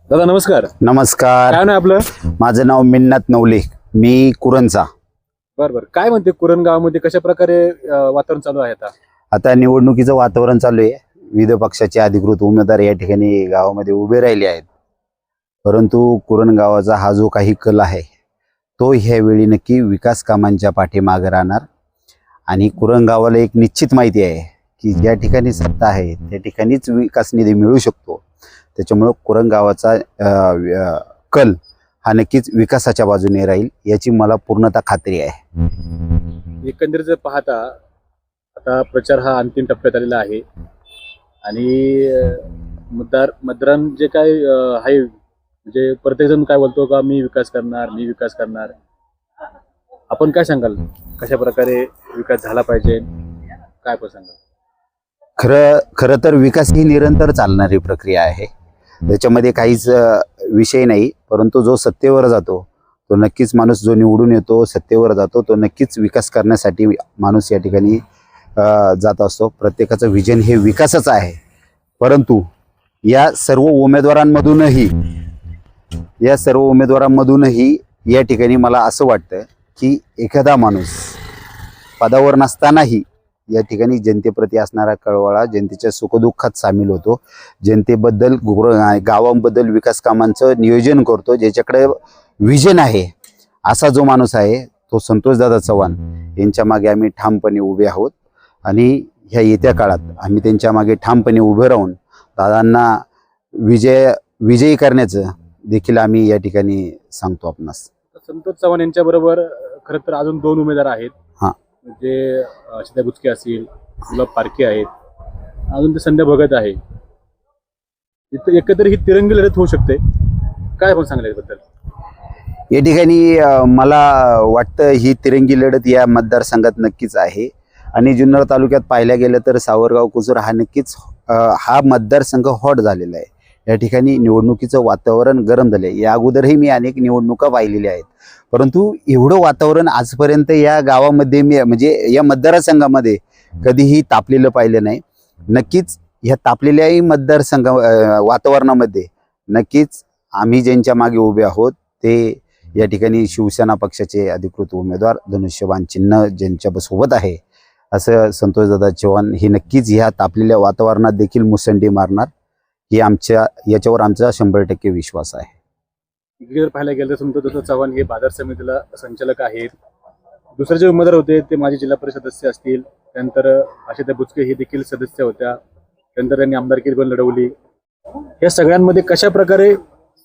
दादा नमस्कार. नमस्कार. काय नाव आपलं? माझं नाव मिन्नत नवले. मी कुरणचा. बरं काय म्हणते कुरण गावामध्ये कशा प्रकारे वातावरण चालू आहे आता? आता निवडणुकीचं वातावरण चालू आहे. विविध पक्षाचे अधिकृत उमेदवार या ठिकाणी गावामध्ये उभे राहिले आहेत. परंतु कुरण गावाचा हा जो काही कल आहे तो ह्यावेळी नक्की विकास कामांच्या पाठीमागे राहणार. आणि कुरण गावाला एक निश्चित माहिती आहे की ज्या ठिकाणी सत्ता आहे त्या ठिकाणीच विकास निधी मिळू शकतो. त्याच्यामुळं कुरण गावाचा कल हा नक्कीच विकासाच्या बाजूने राहील याची मला पूर्णतः खात्री आहे. एकंदरीत पाहता आता प्रचार हा अंतिम टप्प्यात आलेला आहे आणि मतदार जे काय आहे म्हणजे प्रत्येकजण काय बोलतो का मी विकास करणार. आपण काय सांगाल कशा प्रकारे विकास झाला पाहिजे, काय पण सांगाल? खरं तर विकास ही निरंतर चालणारी प्रक्रिया आहे. त्याच्यामध्ये काहीच विषय नाही. परंतु जो सत्तेवर जातो तो नक्कीच माणूस, जो निवडून येतो सत्तेवर जातो तो नक्कीच विकास करण्यासाठी माणूस या ठिकाणी जात असतो. प्रत्येकाचं विजन हे विकासाचं आहे. परंतु या सर्व उमेदवारांमधूनही या ठिकाणी मला असं वाटतं की एखादा माणूस पदावर नसतानाही या ठिकाणी जनतेप्रती असणारा कळवळा, जनतेच्या सुखदुःखात सामील होतो, जनतेबद्दल गावांबद्दल विकास कामांचं नियोजन करतो, ज्याच्याकडे विजन आहे असा जो माणूस आहे तो संतोषदादा चव्हाण यांच्या मागे आम्ही ठामपणे उभे आहोत. आणि ह्या येत्या काळात आम्ही त्यांच्या मागे ठामपणे उभे राहून दादांना विजयी करण्याचं देखील आम्ही या ठिकाणी सांगतो आपणास. संतोष चव्हाण यांच्या बरोबर खरं तर अजून 2 उमेदवार आहेत. म्हणजे अक्षता बुचके असतील, गुलाब पारखे आहेत, अजून ते संध्या भगत आहे. इथं एकत्र ही तिरंगी लढत होऊ शकते. काय पण सांगले याबद्दल? या ठिकाणी मला वाटतं ही तिरंगी लढत या मतदारसंघात नक्कीच आहे. आणि जुन्नर तालुक्यात पाहायला गेलं तर सावरगाव कुसूर हा नक्कीच हा मतदारसंघ हॉट झालेला आहे. या ठिकाणी निवडणुकीचं वातावरण गरम झाले. या अगोदरही मी अनेक निवडणुका पाहिलेल्या आहेत. परंतु एवढं वातावरण आजपर्यंत या गावामध्ये म्हणजे या मतदारसंघामध्ये कधीही तापलेलं पाहिलं नाही. नक्कीच ह्या तापलेल्याही वातावरणामध्ये नक्कीच आम्ही ज्यांच्या मागे उभे आहोत ते या ठिकाणी शिवसेना पक्षाचे अधिकृत उमेदवार धनुष्यबाण चिन्ह ज्यांच्या सोबत आहे असं संतोषदादा चव्हाण हे नक्कीच ह्या तापलेल्या वातावरणात देखील मुसंडी मारणार. ही याच्यावर आमचा 100% विश्वास आहे. इकडे जर पाहायला गेलं तर संतोष चव्हाण हे बाजार समितीला संचालक आहेत. दुसरे जे उमेदवार होते ते माजी जिल्हा परिषद सदस्य असतील, त्यानंतर अक्षता बुचके हे देखील सदस्य होत्या, त्यानंतर त्यांनी आमदारकी पण लढवली. या सगळ्यांमध्ये कशा प्रकारे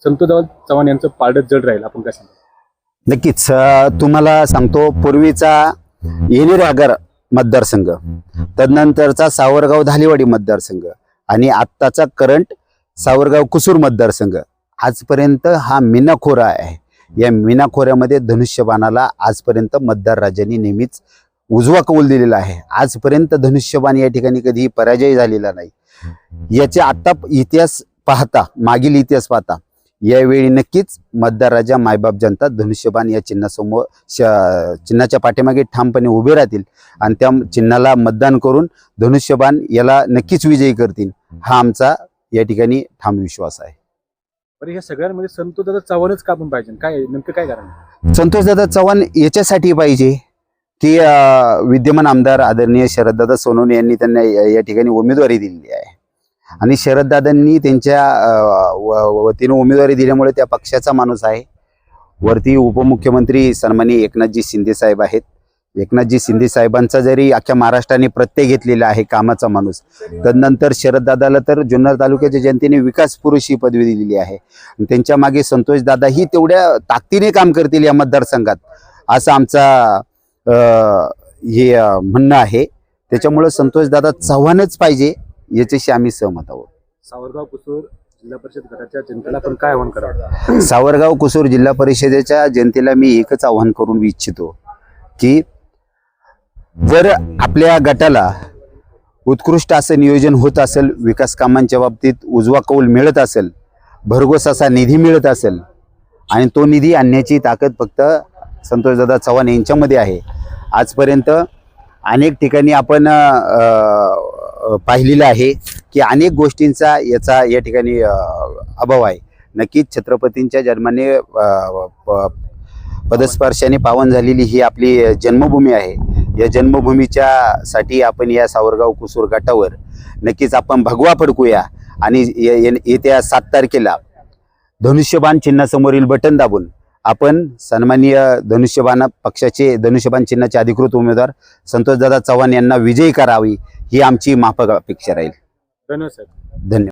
संतोष चव्हाण यांचं पारडं जड राहील आपण काय सांगतो? नक्कीच तुम्हाला सांगतो, पूर्वीचा येणेरे आगार मतदारसंघ, तदनंतरचा सावरगाव धालेवाडी मतदारसंघ आणि आत्ताचा करंट सावरगाव कुसूर मतदारसंघ आजपर्यंत हा मीनाखोरा आहे. या मीनाखोऱ्यामध्ये धनुष्यबाणाला आजपर्यंत मतदार राजांनी नेहमीच उजवा कौल दिलेला आहे. आजपर्यंत धनुष्यबाण या ठिकाणी कधी पराजय झालेला नाही. याचे आता मागील इतिहास पाहता यावेळी नक्कीच मतदार राजा मायबाप जनता धनुष्यबाण या चिन्हाच्या पाठीमागे ठामपणे उभे राहतील आणि त्या चिन्हाला मतदान करून धनुष्यबाण याला नक्कीच विजयी करतील हा आमचा या ठिकाणी ठाम विश्वास आहे. बरं, या सगळ्यांमध्ये संतोषदादा चव्हाणच का पण पाहिजे? काय नेमकं काय कारण? संतोषदादा चव्हाण याच्यासाठी पाहिजे की विद्यमान आमदार आदरणीय शरददादा सोनवणे यांनी त्यांना या ठिकाणी उमेदवारी दिलेली आहे. आणि शरददादांनी त्यांच्या वतीने उमेदवारी दिल्यामुळे त्या पक्षाचा माणूस आहे. वरती उपमुख्यमंत्री सन्माननीय एकनाथजी शिंदे साहेब आहेत. एकनाथजी शिंदे साहेबांचा जरी अख्ख्या महाराष्ट्राने प्रत्यय घेतलेला आहे कामाचा माणूस, तदनंतर शरददादाला तर जुन्नर तालुक्याच्या जनतेने विकास पुरुष ही पदवी दिलेली आहे. त्यांच्या मागे संतोषदादा ही तेवढ्या ताकदीने काम करतील या मतदारसंघात असं आमचा हे म्हणणं आहे. त्याच्यामुळे संतोषदादा चव्हाणच पाहिजे याच्याशी आम्ही सहमत आहोत. सावरगाव कुसूर जिल्हा परिषद गटाच्या जनतेला पण काय आव्हान करावं? सावरगाव कुसूर जिल्हा परिषदेच्या जनतेला मी एकच आव्हान करून इच्छितो की जर आपल्या गटाला उत्कृष्ट असं नियोजन होत असेल, विकास कामांच्या बाबतीत उजवा कौल मिळत असेल, भरघोस असा निधी मिळत असेल आणि तो निधी आणण्याची ताकद फक्त संतोषदादा चव्हाण यांच्यामध्ये आहे. आजपर्यंत अनेक ठिकाणी आपण पाहिलेलं आहे की अनेक गोष्टींचा या ठिकाणी अभाव आहे. नक्कीच छत्रपतींच्या जन्माने पदस्पर्शाने पावन झालेली ही आपली जन्मभूमी आहे. या जन्मभूमीच्या साठी आपण या सावरगाव कुसूर गटावर नक्कीच आपण भगवा फडकूया आणि येत्या 7 तारखेला धनुष्यबाण चिन्हासमोरील बटन दाबून आपण सन्माननीय धनुष्यबाण पक्षाचे धनुष्यबाण चिन्हाचे अधिकृत उमेदवार संतोषदादा चव्हाण यांना विजयी करावी ही आमची माफक अपेक्षा राहील. धन्यवाद साहेब. धन्यवाद.